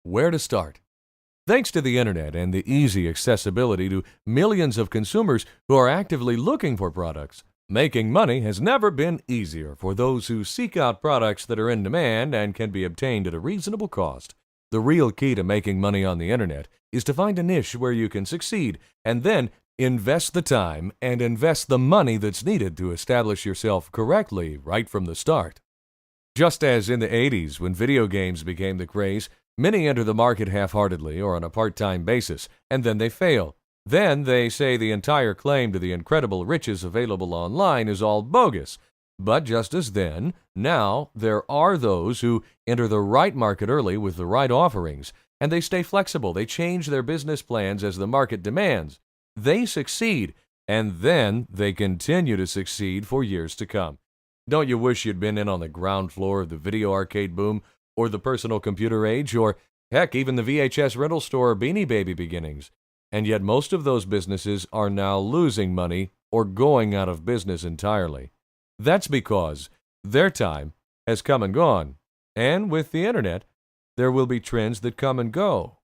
Where to start? Thanks to the internet and the easy accessibility to millions of consumers who are actively looking for products, making money has never been easier for those who seek out products that are in demand and can be obtained at a reasonable cost. The real key to making money on the internet is to find a niche where you can succeed and then invest the time and invest the money that's needed to establish yourself correctly right from the start. Just as in the 80s when video games became the craze, many enter the market half-heartedly or on a part-time basis, and then they fail. Then they say the entire claim to the incredible riches available online is all bogus. But just as then, now there are those who enter the right market early with the right offerings, and they stay flexible. They change their business plans as the market demands. They succeed, and then they continue to succeed for years to come. Don't you wish you'd been in on the ground floor of the video arcade boom, or the personal computer age, or heck, even the VHS rental store or Beanie Baby beginnings? And yet most of those businesses are now losing money or going out of business entirely. That's because their time has come and gone, and with the internet, there will be trends that come and go.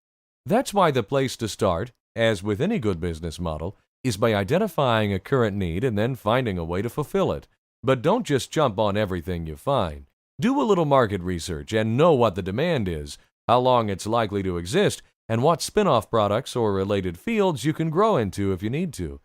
That's why the place to start, as with any good business model, is by identifying a current need and then finding a way to fulfill it. But don't just jump on everything you find. Do a little market research and know what the demand is, how long it's likely to exist, and what spin-off products or related fields you can grow into if you need to.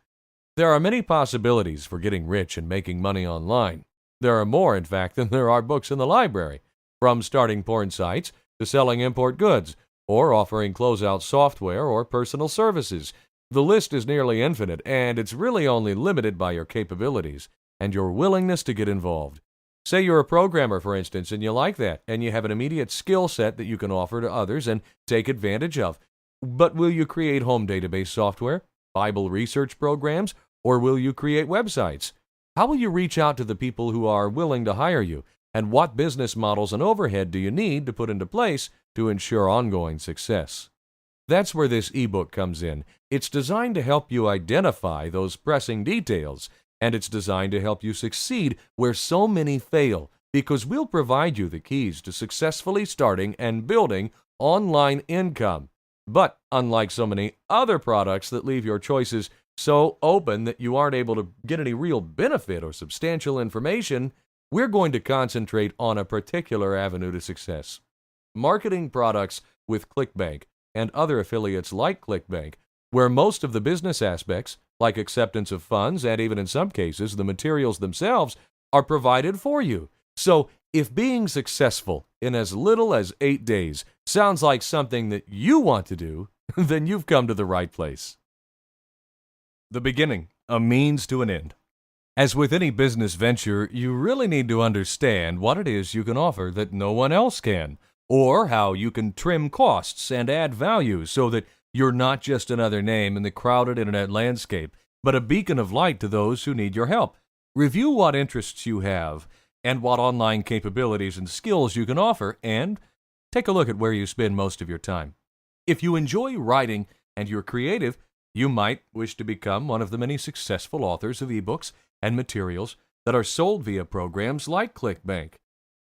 There are many possibilities for getting rich and making money online. There are more, in fact, than there are books in the library. From starting porn sites to selling import goods, or offering closeout software or personal services. The list is nearly infinite, and it's really only limited by your capabilities and your willingness to get involved. Say you're a programmer, for instance, and you like that, and you have an immediate skill set that you can offer to others and take advantage of. But will you create home database software, Bible research programs, or will you create websites? How will you reach out to the people who are willing to hire you? And what business models and overhead do you need to put into place to ensure ongoing success? That's where this ebook comes in. It's designed to help you identify those pressing details, and it's designed to help you succeed where so many fail, because we'll provide you the keys to successfully starting and building online income. But unlike so many other products that leave your choices so open that you aren't able to get any real benefit or substantial information, we're going to concentrate on a particular avenue to success. Marketing products with ClickBank and other affiliates like ClickBank, where most of the business aspects, like acceptance of funds and even in some cases the materials themselves, are provided for you. So if being successful in as little as 8 days sounds like something that you want to do, then you've come to the right place. The beginning, a means to an end. As with any business venture, you really need to understand what it is you can offer that no one else can, or how you can trim costs and add value so that you're not just another name in the crowded internet landscape, but a beacon of light to those who need your help. Review what interests you have and what online capabilities and skills you can offer, and take a look at where you spend most of your time. If you enjoy writing and you're creative, you might wish to become one of the many successful authors of ebooks and materials that are sold via programs like ClickBank.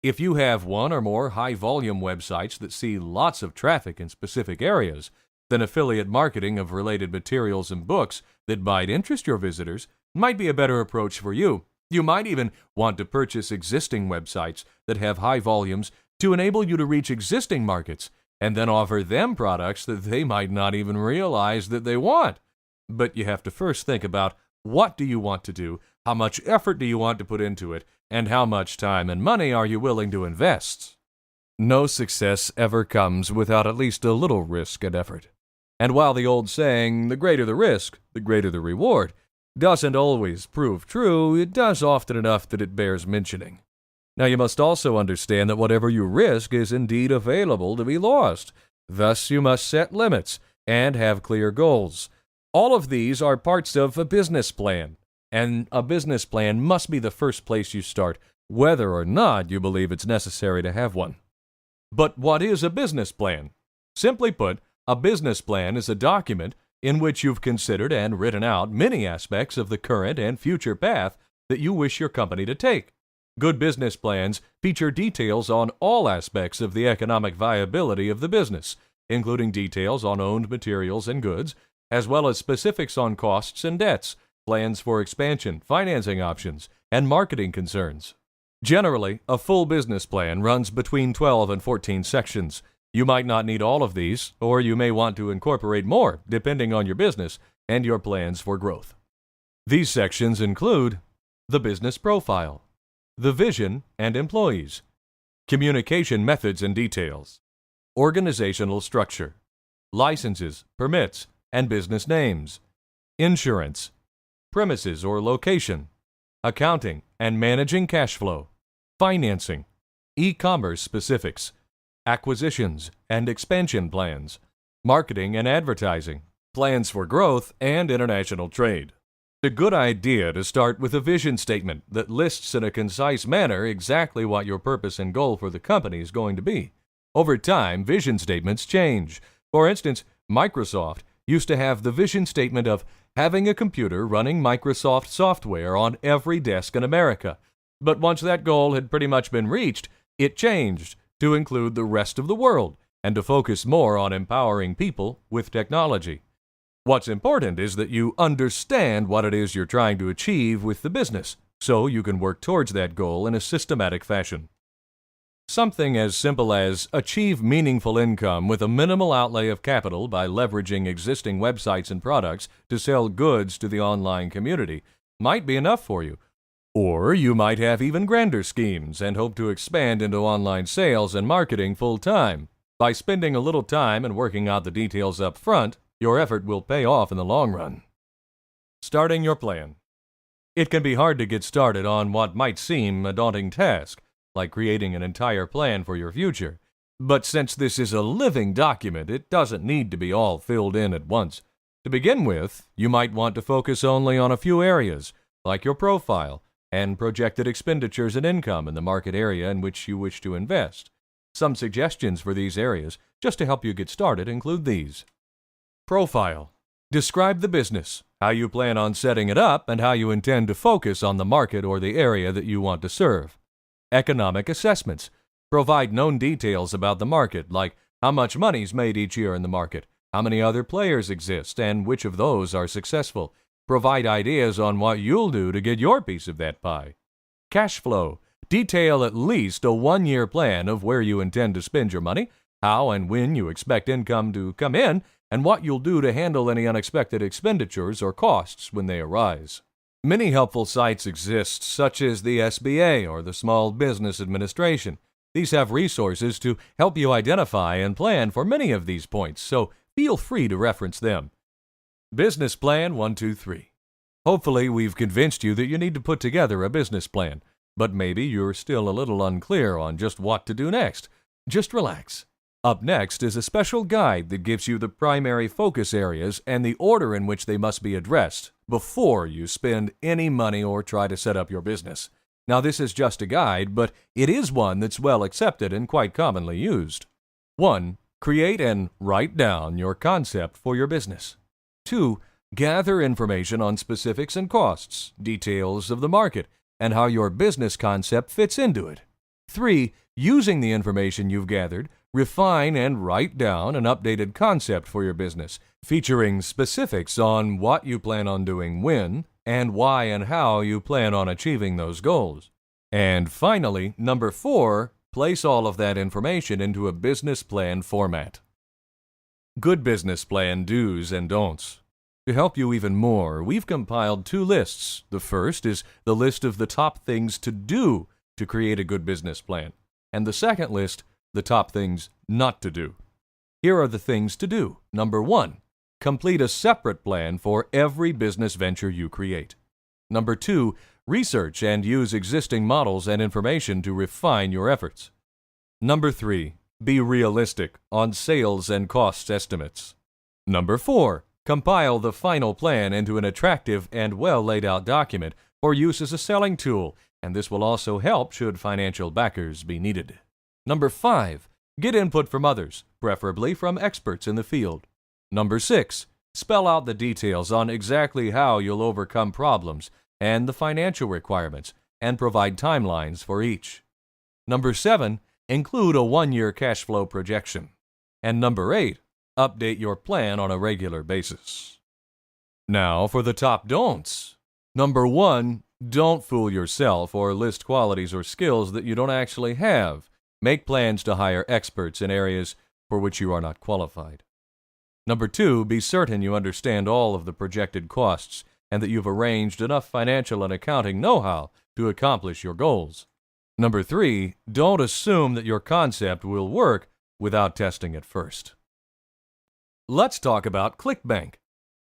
If you have one or more high-volume websites that see lots of traffic in specific areas, then affiliate marketing of related materials and books that might interest your visitors might be a better approach for you. You might even want to purchase existing websites that have high volumes to enable you to reach existing markets and then offer them products that they might not even realize that they want. But you have to first think about what do you want to do, how much effort do you want to put into it, and how much time and money are you willing to invest? No success ever comes without at least a little risk and effort. And while the old saying, the greater the risk, the greater the reward, doesn't always prove true, it does often enough that it bears mentioning. Now you must also understand that whatever you risk is indeed available to be lost. Thus you must set limits and have clear goals. All of these are parts of a business plan, and a business plan must be the first place you start, whether or not you believe it's necessary to have one. But what is a business plan? Simply put, a business plan is a document in which you've considered and written out many aspects of the current and future path that you wish your company to take. Good business plans feature details on all aspects of the economic viability of the business, including details on owned materials and goods, as well as specifics on costs and debts, plans for expansion, financing options, and marketing concerns. Generally, a full business plan runs between 12 and 14 sections. You might not need all of these, or you may want to incorporate more, depending on your business and your plans for growth. These sections include the business profile, the vision and employees, communication methods and details, organizational structure, licenses, permits, and business names, insurance, premises or location, accounting and managing cash flow, financing, e-commerce specifics, acquisitions and expansion plans, marketing and advertising, plans for growth, and international trade. It's a good idea to start with a vision statement that lists in a concise manner exactly what your purpose and goal for the company is going to be. Over time, vision statements change. For instance, Microsoft used to have the vision statement of having a computer running Microsoft software on every desk in America. But once that goal had pretty much been reached, it changed to include the rest of the world and to focus more on empowering people with technology. What's important is that you understand what it is you're trying to achieve with the business, so you can work towards that goal in a systematic fashion. Something as simple as achieve meaningful income with a minimal outlay of capital by leveraging existing websites and products to sell goods to the online community might be enough for you. Or you might have even grander schemes and hope to expand into online sales and marketing full-time. By spending a little time and working out the details up front, your effort will pay off in the long run. Starting your plan. It can be hard to get started on what might seem a daunting task, like creating an entire plan for your future. But since this is a living document, it doesn't need to be all filled in at once. To begin with, you might want to focus only on a few areas, like your profile and projected expenditures and income in the market area in which you wish to invest. Some suggestions for these areas, just to help you get started, include these. Profile. Describe the business, how you plan on setting it up, and how you intend to focus on the market or the area that you want to serve. Economic assessments. Provide known details about the market, like how much money is made each year in the market, how many other players exist, and which of those are successful. Provide ideas on what you'll do to get your piece of that pie. Cash flow. Detail at least a one-year plan of where you intend to spend your money, how and when you expect income to come in, and what you'll do to handle any unexpected expenditures or costs when they arise. Many helpful sites exist, such as the SBA or the Small Business Administration. These have resources to help you identify and plan for many of these points, so feel free to reference them. Business Plan 1, 2, 3. Hopefully, we've convinced you that you need to put together a business plan, but maybe you're still a little unclear on just what to do next. Just relax. Up next is a special guide that gives you the primary focus areas and the order in which they must be addressed before you spend any money or try to set up your business. Now, this is just a guide, but it is one that's well accepted and quite commonly used. 1. Create and write down your concept for your business. 2. Gather information on specifics and costs, details of the market, and how your business concept fits into it. 3. Using the information you've gathered, refine and write down an updated concept for your business, featuring specifics on what you plan on doing when, and why and how you plan on achieving those goals. And finally, number 4, place all of that information into a business plan format. Good business plan do's and don'ts. To help you even more, we've compiled 2 lists. The first is the list of the top things to do to create a good business plan, and the second list, the top things not to do. Here are the things to do. Number 1, complete a separate plan for every business venture you create. Number 2, research and use existing models and information to refine your efforts. Number 3, be realistic on sales and cost estimates. Number 4, compile the final plan into an attractive and well laid out document for use as a selling tool, and this will also help should financial backers be needed. Number 5, get input from others, preferably from experts in the field. Number 6, spell out the details on exactly how you'll overcome problems and the financial requirements, and provide timelines for each. Number 7, include a one-year cash flow projection. And number 8, update your plan on a regular basis. Now for the top don'ts. Number 1, don't fool yourself or list qualities or skills that you don't actually have. Make plans to hire experts in areas for which you are not qualified. Number 2, be certain you understand all of the projected costs and that you've arranged enough financial and accounting know-how to accomplish your goals. Number 3, don't assume that your concept will work without testing it first. Let's talk about ClickBank.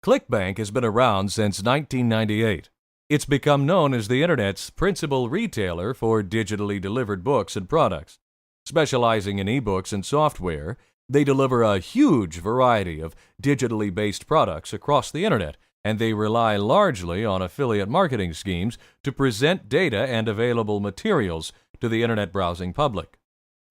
ClickBank has been around since 1998. It's become known as the Internet's principal retailer for digitally delivered books and products. Specializing in ebooks and software, they deliver a huge variety of digitally based products across the Internet, and they rely largely on affiliate marketing schemes to present data and available materials to the Internet browsing public.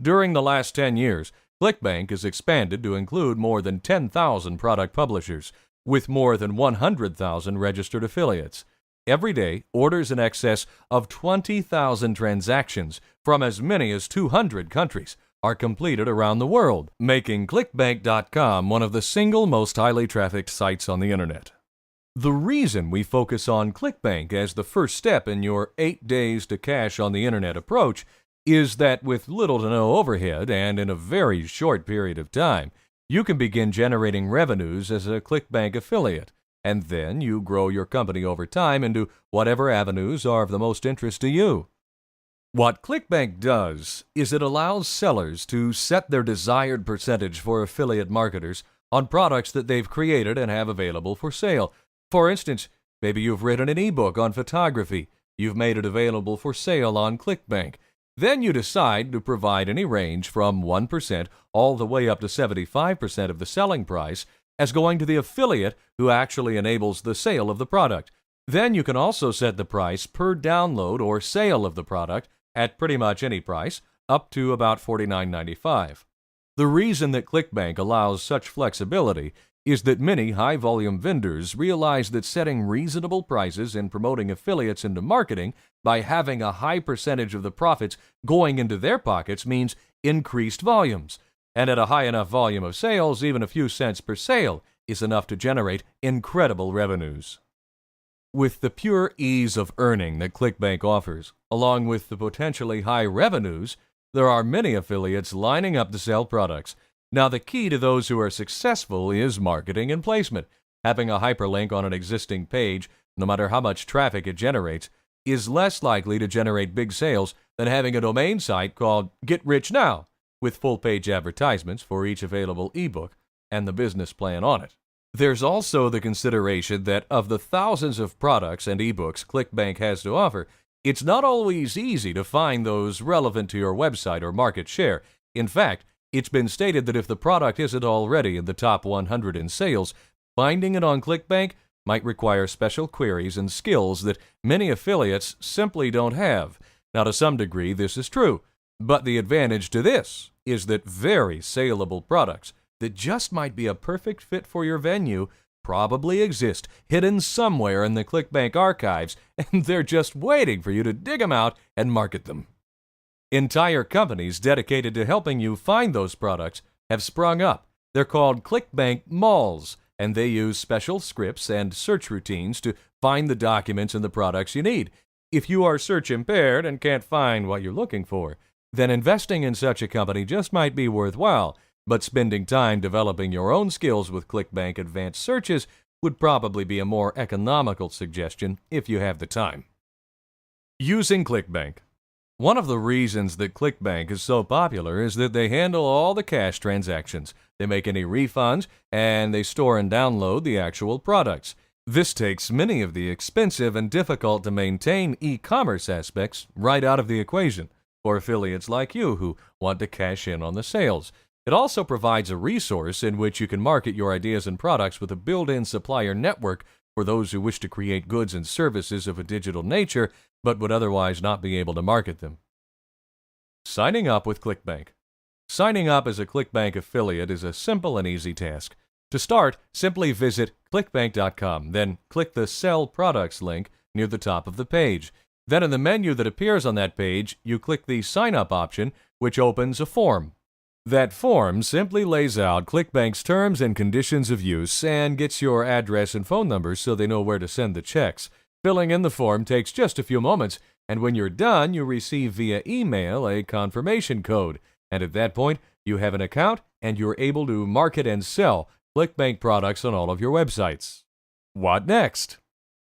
During the last 10 years, ClickBank has expanded to include more than 10,000 product publishers, with more than 100,000 registered affiliates. Every day, orders in excess of 20,000 transactions from as many as 200 countries are completed around the world, making ClickBank.com one of the single most highly trafficked sites on the Internet. The reason we focus on ClickBank as the first step in your 8 days to cash on the Internet approach is that with little to no overhead and in a very short period of time, you can begin generating revenues as a ClickBank affiliate, and then you grow your company over time into whatever avenues are of the most interest to you. What ClickBank does is it allows sellers to set their desired percentage for affiliate marketers on products that they've created and have available for sale. For instance, maybe you've written an ebook on photography. You've made it available for sale on ClickBank. Then you decide to provide any range from 1% all the way up to 75% of the selling price as going to the affiliate who actually enables the sale of the product. Then you can also set the price per download or sale of the product at pretty much any price, up to about $49.95. The reason that ClickBank allows such flexibility is that many high-volume vendors realize that setting reasonable prices and promoting affiliates into marketing by having a high percentage of the profits going into their pockets means increased volumes. And at a high enough volume of sales, even a few cents per sale is enough to generate incredible revenues. With the pure ease of earning that ClickBank offers, along with the potentially high revenues, there are many affiliates lining up to sell products. Now, the key to those who are successful is marketing and placement. Having a hyperlink on an existing page, no matter how much traffic it generates, is less likely to generate big sales than having a domain site called Get Rich Now, with full-page advertisements for each available ebook and the business plan on it. There's also the consideration that of the thousands of products and ebooks ClickBank has to offer, it's not always easy to find those relevant to your website or market share. In fact, it's been stated that if the product isn't already in the top 100 in sales, finding it on ClickBank might require special queries and skills that many affiliates simply don't have. Now, to some degree, this is true, but the advantage to this is that very saleable products that just might be a perfect fit for your venue probably exist hidden somewhere in the ClickBank archives, and they're just waiting for you to dig them out and market them. Entire companies dedicated to helping you find those products have sprung up. They're called ClickBank Malls, and they use special scripts and search routines to find the documents and the products you need. If you are search impaired and can't find what you're looking for, then investing in such a company just might be worthwhile. But spending time developing your own skills with ClickBank Advanced Searches would probably be a more economical suggestion if you have the time. Using ClickBank. One of the reasons that ClickBank is so popular is that they handle all the cash transactions, they make any refunds, and they store and download the actual products. This takes many of the expensive and difficult to maintain e-commerce aspects right out of the equation for affiliates like you who want to cash in on the sales. It also provides a resource in which you can market your ideas and products with a built-in supplier network for those who wish to create goods and services of a digital nature but would otherwise not be able to market them. Signing up with ClickBank. Signing up as a ClickBank affiliate is a simple and easy task. To start, simply visit clickbank.com, then click the Sell Products link near the top of the page. Then in the menu that appears on that page, you click the Sign Up option, which opens a form. That form simply lays out ClickBank's terms and conditions of use and gets your address and phone number so they know where to send the checks. Filling in the form takes just a few moments, and when you're done, you receive via email a confirmation code. And at that point, you have an account and you're able to market and sell ClickBank products on all of your websites. What next?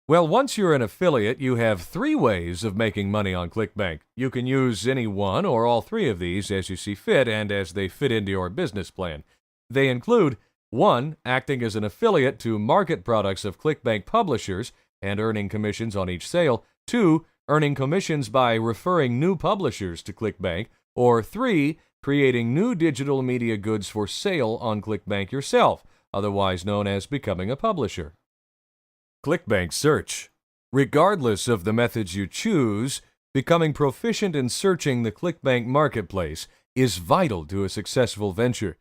Well, once you're an affiliate, you have 3 ways of making money on ClickBank. You can use any one or all 3 of these as you see fit and as they fit into your business plan. They include 1. Acting as an affiliate to market products of ClickBank publishers and earning commissions on each sale. 2. Earning commissions by referring new publishers to ClickBank. Or 3. Creating new digital media goods for sale on ClickBank yourself, otherwise known as becoming a publisher. ClickBank Search. Regardless of the methods you choose, becoming proficient in searching the ClickBank marketplace is vital to a successful venture.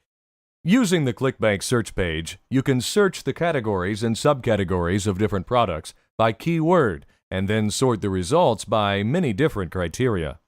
Using the ClickBank search page, you can search the categories and subcategories of different products by keyword and then sort the results by many different criteria.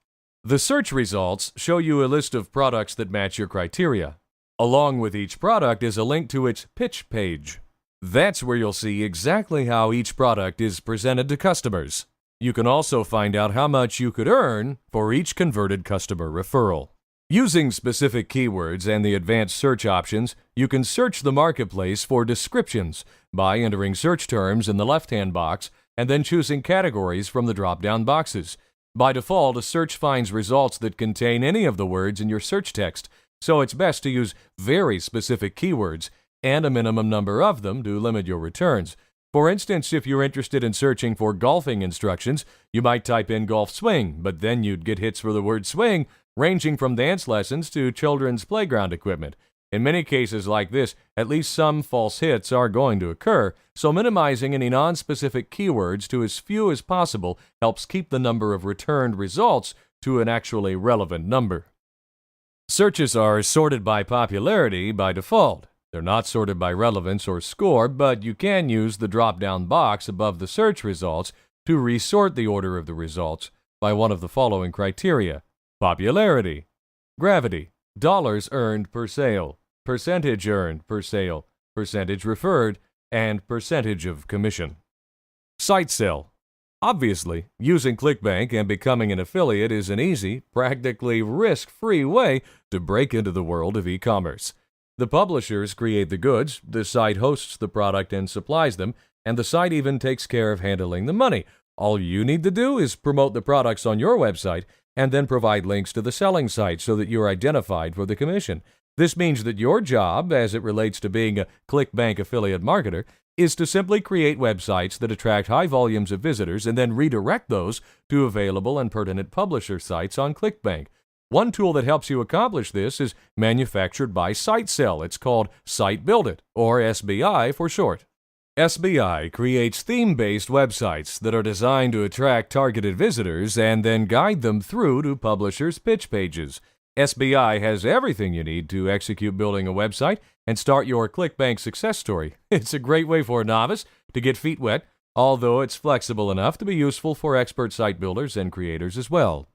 The search results show you a list of products that match your criteria. Along with each product is a link to its pitch page. That's where you'll see exactly how each product is presented to customers. You can also find out how much you could earn for each converted customer referral. Using specific keywords and the advanced search options, you can search the marketplace for descriptions by entering search terms in the left-hand box and then choosing categories from the drop-down boxes. By default, a search finds results that contain any of the words in your search text, so it's best to use very specific keywords and a minimum number of them to limit your returns. For instance, if you're interested in searching for golfing instructions, you might type in golf swing, but then you'd get hits for the word swing, ranging from dance lessons to children's playground equipment. In many cases like this, at least some false hits are going to occur, so minimizing any non-specific keywords to as few as possible helps keep the number of returned results to an actually relevant number. Searches are sorted by popularity by default. They're not sorted by relevance or score, but you can use the drop-down box above the search results to resort the order of the results by one of the following criteria: popularity, gravity, dollars earned per sale, percentage earned per sale, percentage referred, and percentage of commission. Site sell. Obviously, using ClickBank and becoming an affiliate is an easy, practically risk-free way to break into the world of e-commerce. The publishers create the goods, the site hosts the product and supplies them, and the site even takes care of handling the money. All you need to do is promote the products on your website and then provide links to the selling site so that you're identified for the commission. This means that your job, as it relates to being a ClickBank affiliate marketer, is to simply create websites that attract high volumes of visitors and then redirect those to available and pertinent publisher sites on ClickBank. One tool that helps you accomplish this is manufactured by SiteSell. It's called Site Build It, or SBI for short. SBI creates theme-based websites that are designed to attract targeted visitors and then guide them through to publishers' pitch pages. SBI has everything you need to execute building a website and start your ClickBank success story. It's a great way for a novice to get feet wet, although it's flexible enough to be useful for expert site builders and creators as well.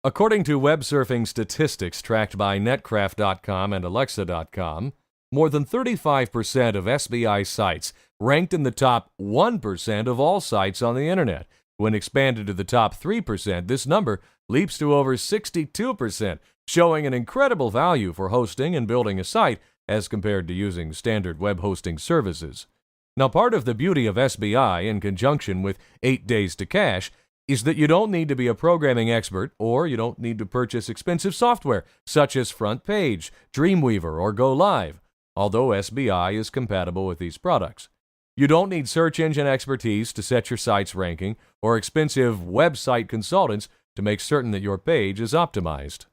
According to web surfing statistics tracked by Netcraft.com and Alexa.com, more than 35% of SBI sites ranked in the top 1% of all sites on the internet. When expanded to the top 3%, this number leaps to over 62%, showing an incredible value for hosting and building a site as compared to using standard web hosting services. Now, part of the beauty of SBI in conjunction with 8 Days to Cash is that you don't need to be a programming expert or you don't need to purchase expensive software such as FrontPage, Dreamweaver, or Go Live, although SBI is compatible with these products. You don't need search engine expertise to set your site's ranking or expensive website consultants to make certain that your page is optimized.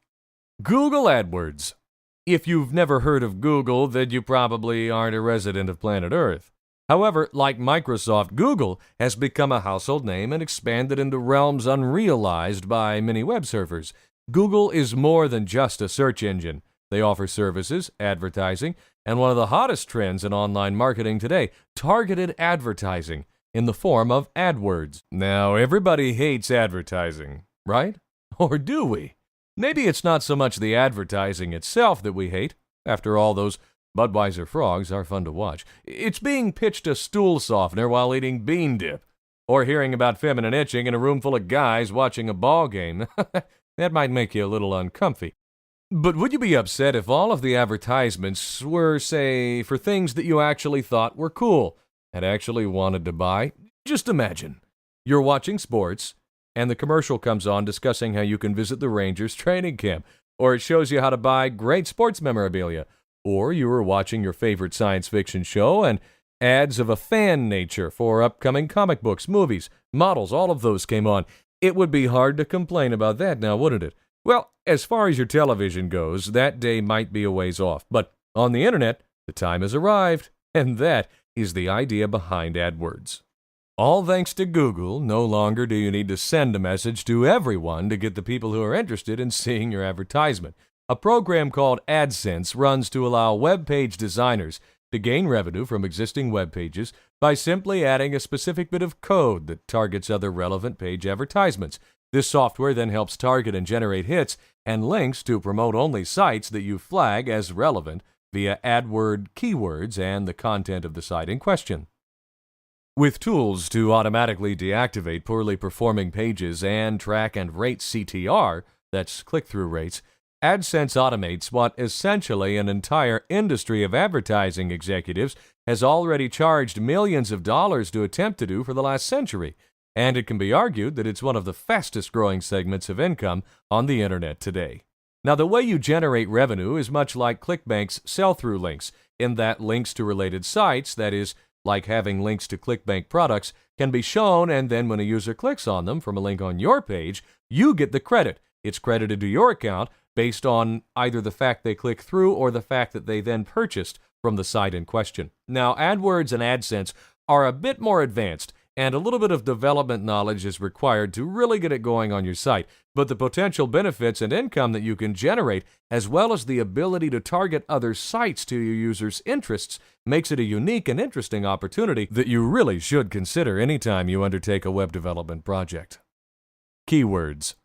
Google AdWords. If you've never heard of Google, then you probably aren't a resident of planet Earth. However, like Microsoft, Google has become a household name and expanded into realms unrealized by many web surfers. Google is more than just a search engine. They offer services, advertising, and one of the hottest trends in online marketing today, targeted advertising in the form of AdWords. Now, everybody hates advertising, right? Or do we? Maybe it's not so much the advertising itself that we hate. After all, those Budweiser frogs are fun to watch. It's being pitched a stool softener while eating bean dip, or hearing about feminine itching in a room full of guys watching a ball game. That might make you a little uncomfy. But would you be upset if all of the advertisements were, say, for things that you actually thought were cool and actually wanted to buy? Just imagine. You're watching sports, and the commercial comes on discussing how you can visit the Rangers training camp, or it shows you how to buy great sports memorabilia, or you were watching your favorite science fiction show and ads of a fan nature for upcoming comic books, movies, models, all of those came on. It would be hard to complain about that now, wouldn't it? Well, as far as your television goes, that day might be a ways off, but on the internet, the time has arrived, and that is the idea behind AdWords. All thanks to Google, no longer do you need to send a message to everyone to get the people who are interested in seeing your advertisement. A program called AdSense runs to allow web page designers to gain revenue from existing web pages by simply adding a specific bit of code that targets other relevant page advertisements. This software then helps target and generate hits and links to promote only sites that you flag as relevant via AdWord keywords and the content of the site in question. With tools to automatically deactivate poorly performing pages and track and rate CTR, that's click-through rates, AdSense automates what essentially an entire industry of advertising executives has already charged millions of dollars to attempt to do for the last century, and it can be argued that it's one of the fastest-growing segments of income on the internet today. Now, the way you generate revenue is much like ClickBank's sell-through links, in that links to related sites, that is, like having links to ClickBank products, can be shown, and then when a user clicks on them from a link on your page, you get the credit. It's credited to your account based on either the fact they click through or the fact that they then purchased from the site in question. Now, AdWords and AdSense are a bit more advanced, and a little bit of development knowledge is required to really get it going on your site. But the potential benefits and income that you can generate, as well as the ability to target other sites to your users' interests, makes it a unique and interesting opportunity that you really should consider anytime you undertake a web development project. Keywords.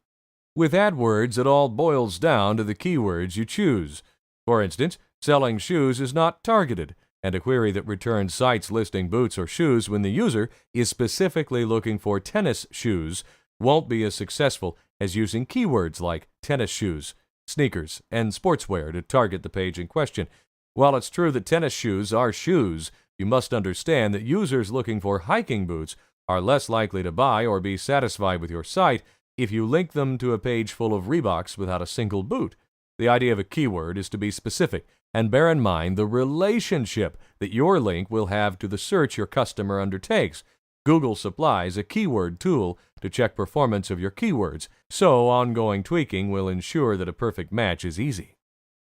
With AdWords, it all boils down to the keywords you choose. For instance, selling shoes is not targeted, and a query that returns sites listing boots or shoes when the user is specifically looking for tennis shoes won't be as successful as using keywords like tennis shoes, sneakers, and sportswear to target the page in question. While it's true that tennis shoes are shoes, you must understand that users looking for hiking boots are less likely to buy or be satisfied with your site if you link them to a page full of Reeboks without a single boot. The idea of a keyword is to be specific and bear in mind the relationship that your link will have to the search your customer undertakes. Google supplies a keyword tool to check performance of your keywords, so ongoing tweaking will ensure that a perfect match is easy.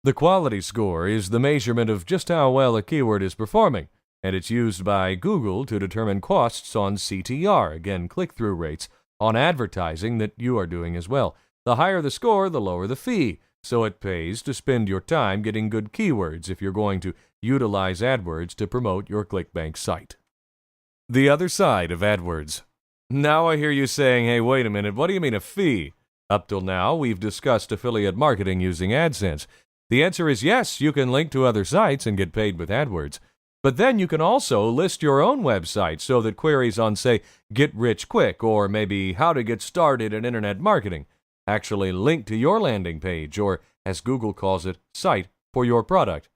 The quality score is the measurement of just how well a keyword is performing, and it's used by Google to determine costs on CTR, again click-through rates, on advertising that you are doing as well. The higher the score, the lower the fee. So it pays to spend your time getting good keywords if you're going to utilize AdWords to promote your ClickBank site. The other side of AdWords. Now I hear you saying, hey, wait a minute, what do you mean a fee? Up till now, we've discussed affiliate marketing using AdSense. The answer is yes, you can link to other sites and get paid with AdWords. But then you can also list your own website so that queries on, say, Get Rich Quick or maybe How to Get Started in Internet Marketing actually link to your landing page, or, as Google calls it, site for your product.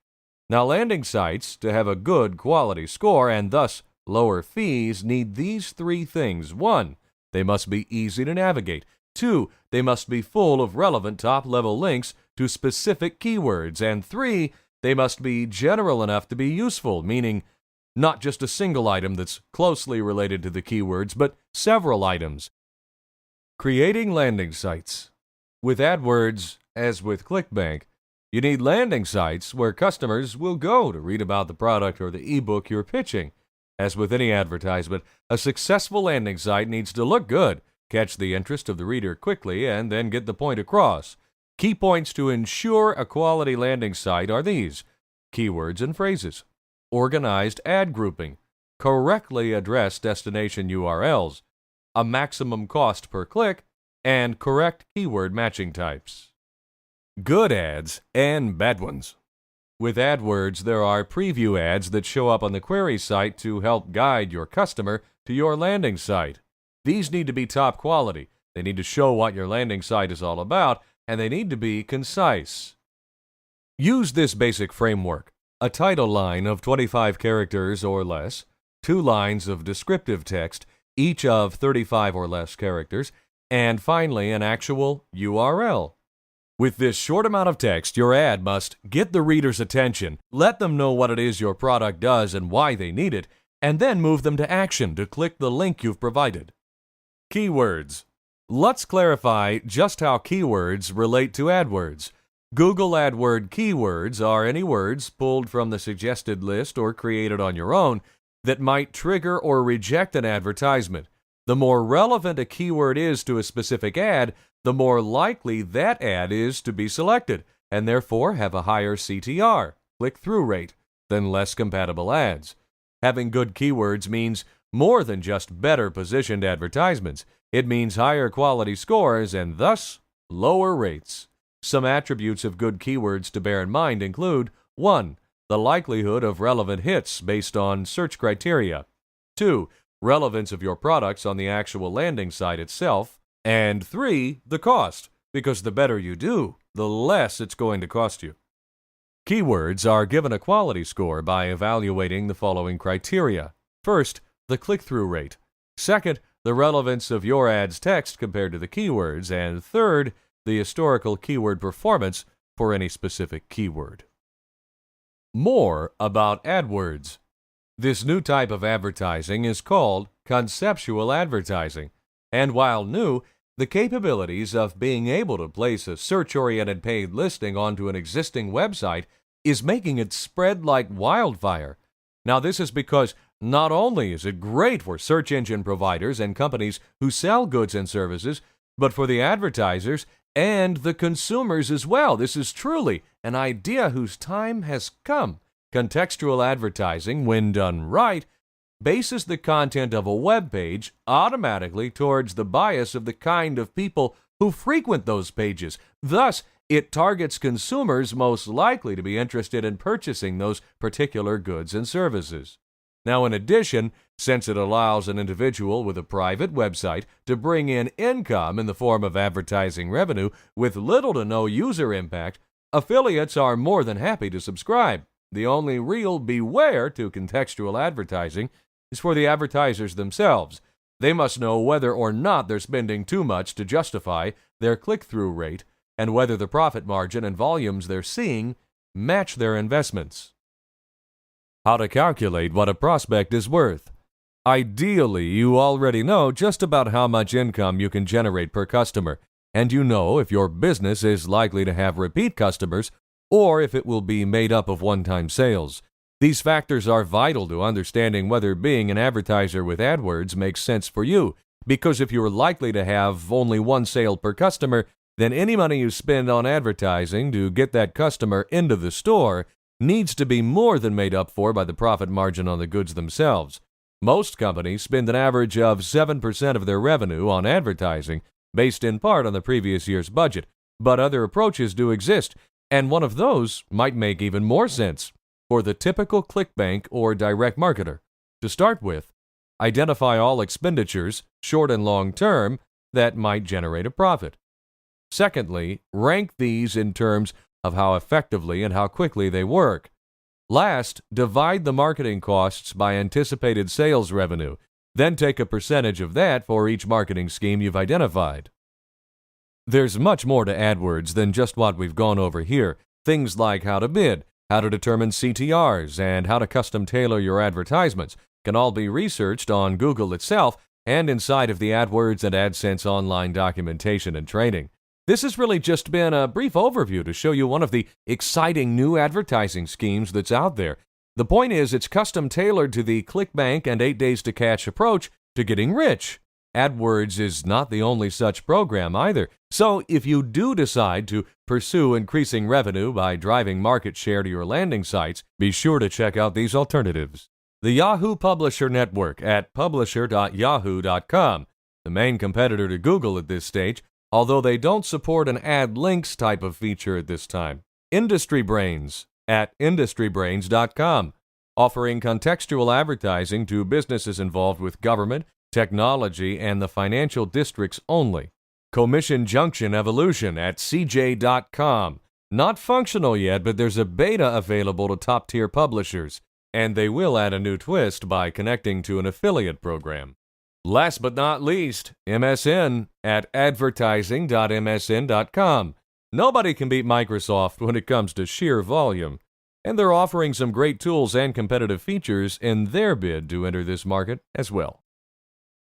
Now, landing sites, to have a good quality score and thus lower fees, need these three things. 1, they must be easy to navigate. 2, they must be full of relevant top-level links to specific keywords. And 3, they must be general enough to be useful, meaning not just a single item that's closely related to the keywords, but several items. Creating landing sites. With AdWords, as with ClickBank, you need landing sites where customers will go to read about the product or the ebook you're pitching. As with any advertisement, a successful landing site needs to look good, catch the interest of the reader quickly, and then get the point across. Key points to ensure a quality landing site are these: keywords and phrases, organized ad grouping, correctly addressed destination URLs, a maximum cost per click, and correct keyword matching types. Good ads and bad ones. With AdWords, there are preview ads that show up on the query site to help guide your customer to your landing site. These need to be top quality. They need to show what your landing site is all about, and they need to be concise. Use this basic framework: a title line of 25 characters or less, 2 lines of descriptive text, each of 35 or less characters, and finally an actual URL. With this short amount of text, your ad must get the reader's attention, let them know what it is your product does and why they need it, and then move them to action to click the link you've provided. Keywords. Let's clarify just how keywords relate to AdWords. Google AdWord keywords are any words pulled from the suggested list or created on your own that might trigger or reject an advertisement. The more relevant a keyword is to a specific ad, the more likely that ad is to be selected, and therefore have a higher CTR, click-through rate, than less compatible ads. Having good keywords means more than just better positioned advertisements. It means higher quality scores and thus lower rates. Some attributes of good keywords to bear in mind include 1. The likelihood of relevant hits based on search criteria. 2. Relevance of your products on the actual landing site itself. And 3. The cost, because the better you do, the less it's going to cost you. Keywords are given a quality score by evaluating the following criteria. First, the click-through rate. Second, the relevance of your ad's text compared to the keywords. And third, the historical keyword performance for any specific keyword. More about AdWords. This new type of advertising is called conceptual advertising, and while new, the capabilities of being able to place a search-oriented paid listing onto an existing website is making it spread like wildfire. Now, this is because not only is it great for search engine providers and companies who sell goods and services, but for the advertisers and the consumers as well. This is truly an idea whose time has come. Contextual advertising, when done right, bases the content of a web page automatically towards the bias of the kind of people who frequent those pages. Thus, it targets consumers most likely to be interested in purchasing those particular goods and services. Now, in addition, since it allows an individual with a private website to bring in income in the form of advertising revenue with little to no user impact, affiliates are more than happy to subscribe. The only real beware to contextual advertising is for the advertisers themselves. They must know whether or not they're spending too much to justify their click-through rate and whether the profit margin and volumes they're seeing match their investments. How to calculate what a prospect is worth. Ideally, you already know just about how much income you can generate per customer, and you know if your business is likely to have repeat customers or if it will be made up of one-time sales. These factors are vital to understanding whether being an advertiser with AdWords makes sense for you, because if you're likely to have only one sale per customer, then any money you spend on advertising to get that customer into the store needs to be more than made up for by the profit margin on the goods themselves. Most companies spend an average of 7% of their revenue on advertising, based in part on the previous year's budget, but other approaches do exist, and one of those might make even more sense for the typical ClickBank or direct marketer. To start with, identify all expenditures, short and long term, that might generate a profit. Secondly, rank these in terms of how effectively and how quickly they work. Last, divide the marketing costs by anticipated sales revenue, then take a percentage of that for each marketing scheme you've identified. There's much more to AdWords than just what we've gone over here. Things like how to bid, how to determine CTRs, and how to custom tailor your advertisements can all be researched on Google itself and inside of the AdWords and AdSense online documentation and training. This has really just been a brief overview to show you one of the exciting new advertising schemes that's out there. The point is, it's custom tailored to the ClickBank and 8 Days to Cash approach to getting rich. AdWords is not the only such program either. So if you do decide to pursue increasing revenue by driving market share to your landing sites, be sure to check out these alternatives. The Yahoo Publisher Network at publisher.yahoo.com. The main competitor to Google at this stage, although they don't support an add links type of feature at this time. Industry Brains at industrybrains.com, offering contextual advertising to businesses involved with government, technology, and the financial districts only. Commission Junction Evolution at cj.com. Not functional yet, but there's a beta available to top-tier publishers, and they will add a new twist by connecting to an affiliate program. Last but not least, MSN at advertising.msn.com. Nobody can beat Microsoft when it comes to sheer volume, and they're offering some great tools and competitive features in their bid to enter this market as well.